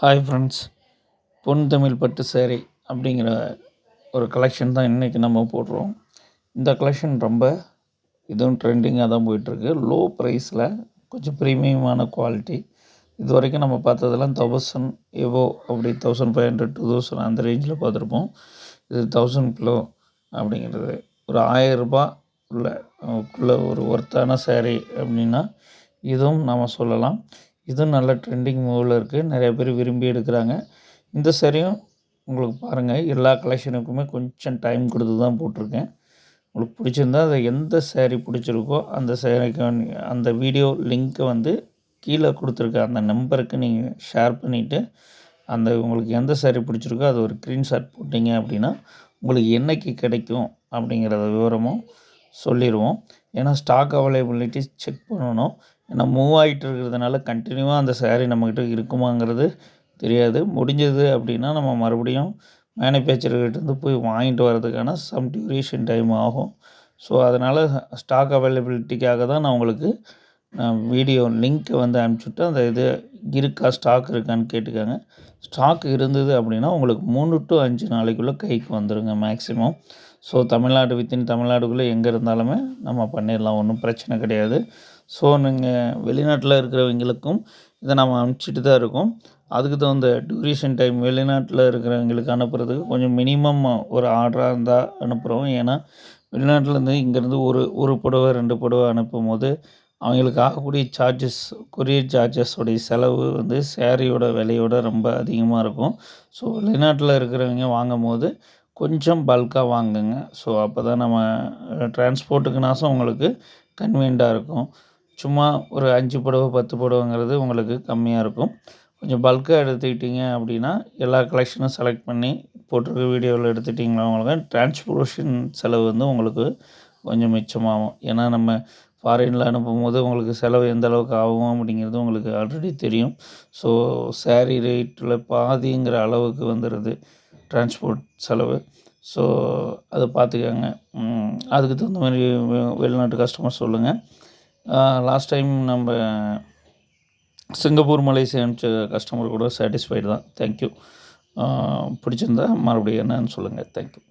Hi friends, பொன் தமிழ் பட்டு சேரீ அப்படிங்கிற ஒரு கலெக்ஷன் தான் இன்றைக்கி நம்ம போடுறோம். இந்த கலெக்ஷன் ரொம்ப இதுவும் ட்ரெண்டிங்காக தான் போயிட்டுருக்கு. லோ ப்ரைஸில் கொஞ்சம் ப்ரீமியமான குவாலிட்டி. இது வரைக்கும் நம்ம பார்த்ததெல்லாம் 1000 எபோ அப்படி 1500 2000 அந்த ரேஞ்சில் பார்த்துருப்போம். இது 1000 கிலோ அப்படிங்கிறது ஒரு ரூ. 1000 உள்ள ஒரு ஒர்த்தான சேரீ அப்படின்னா இதுவும் நாம் சொல்லலாம். இதுவும் நல்ல ட்ரெண்டிங் மூவில் இருக்குது. நிறைய பேர் விரும்பி எடுக்கிறாங்க. இந்த சேரீயும் உங்களுக்கு பாருங்கள், எல்லா கலெக்ஷனுக்குமே கொஞ்சம் டைம் கொடுத்து தான் போட்டிருக்கேன். உங்களுக்கு பிடிச்சிருந்தா அதை எந்த சேரீ பிடிச்சிருக்கோ அந்த சேரீக்கு அந்த வீடியோ லிங்க்கை வந்து கீழே கொடுத்துருக்க அந்த நம்பருக்கு நீங்கள் ஷேர் பண்ணிவிட்டு அந்த உங்களுக்கு எந்த சேரீ பிடிச்சிருக்கோ அது ஒரு ஸ்க்ரீன்ஷாட் போட்டிங்க அப்படின்னா உங்களுக்கு என்றைக்கு கிடைக்கும் அப்படிங்கிறத விவரமும் சொல்லிடுவோம். ஏன்னா ஸ்டாக் அவைலபிலிட்டி செக் பண்ணணும். ஏன்னா மூவ் ஆகிட்டு இருக்கிறதுனால கண்டினியூவாக அந்த சேரீ நம்மக்கிட்ட இருக்குமாங்கிறது தெரியாது. முடிஞ்சது அப்படின்னா நம்ம மறுபடியும் மேனுஃபேக்சர்கிட்டேருந்து போய் வாங்கிட்டு வரதுக்கான சம் டியூரேஷன் டைம் ஆகும். ஸோ அதனால் ஸ்டாக் அவைலபிலிட்டிக்காக தான் நான் உங்களுக்கு வீடியோ லிங்க்கை வந்து அனுப்பிச்சுட்டு அந்த இது இருக்கா, ஸ்டாக் இருக்கான்னு கேட்டுக்கோங்க. ஸ்டாக் இருந்தது அப்படின்னா உங்களுக்கு 3 to 5 நாளைக்குள்ளே கைக்கு வந்துடுங்க மேக்ஸிமம். ஸோ தமிழ்நாடு தமிழ்நாடுக்குள்ளே எங்கே இருந்தாலுமே நம்ம பண்ணிடலாம், ஒன்றும் பிரச்சனை கிடையாது. ஸோ நீங்கள் வெளிநாட்டில் இருக்கிறவங்களுக்கும் இதை நம்ம அனுப்பிச்சிட்டு தான் இருக்கோம். அதுக்கு தகுந்த டியூரேஷன் டைம் வெளிநாட்டில் இருக்கிறவங்களுக்கு அனுப்புறதுக்கு கொஞ்சம் மினிமம் ஒரு ஆர்டராக இருந்தால் அனுப்புகிறோம். ஏன்னா வெளிநாட்டிலேருந்து இங்கேருந்து ஒரு புடவை 2 புடவை அனுப்பும்போது அவங்களுக்கு ஆகக்கூடிய சார்ஜஸ், கொரியர் சார்ஜஸோடைய செலவு வந்து சேரீயோட விலையோட ரொம்ப அதிகமாக இருக்கும். ஸோ வெளிநாட்டில் இருக்கிறவங்க வாங்கும்போது கொஞ்சம் பல்காக வாங்குங்க. ஸோ அப்போ தான் நம்ம டிரான்ஸ்போர்ட்டுக்குனாசும் உங்களுக்கு கன்வீனியண்ட்டாக இருக்கும். சும்மா ஒரு 5 புடவை 10 புடவைங்கிறது உங்களுக்கு கம்மியாக இருக்கும். கொஞ்சம் பல்காக எடுத்துக்கிட்டிங்க அப்படின்னா எல்லா கலெக்ஷனும் செலக்ட் பண்ணி போட்டிருக்க வீடியோவில் எடுத்துட்டிங்கன்னா உங்களுக்கு டிரான்ஸ்போர்ட்டேஷன் செலவு வந்து உங்களுக்கு கொஞ்சம் மிச்சமாகும். ஏன்னா நம்ம ஃபாரினில் அனுப்பும்போது உங்களுக்கு செலவு எந்த அளவுக்கு ஆகும் அப்படிங்கிறது உங்களுக்கு ஆல்ரெடி தெரியும். ஸோ சேரீ ரேட்டில் பாதிங்கிற அளவுக்கு வந்துடுது டிரான்ஸ்போர்ட் செலவு. ஸோ அதை பார்த்துக்கங்க. அதுக்கு தகுந்த மாதிரி வெளிநாட்டு கஸ்டமர் சொல்லுங்கள். லாஸ்ட் டைம் நம்ம சிங்கப்பூர் மலேசியா அனுப்பிச்ச கஸ்டமர் கூட சாட்டிஸ்ஃபைடு தான். தேங்க்யூ. பிடிச்சிருந்தா மறுபடியும் என்னன்னு சொல்லுங்கள். தேங்க்யூ.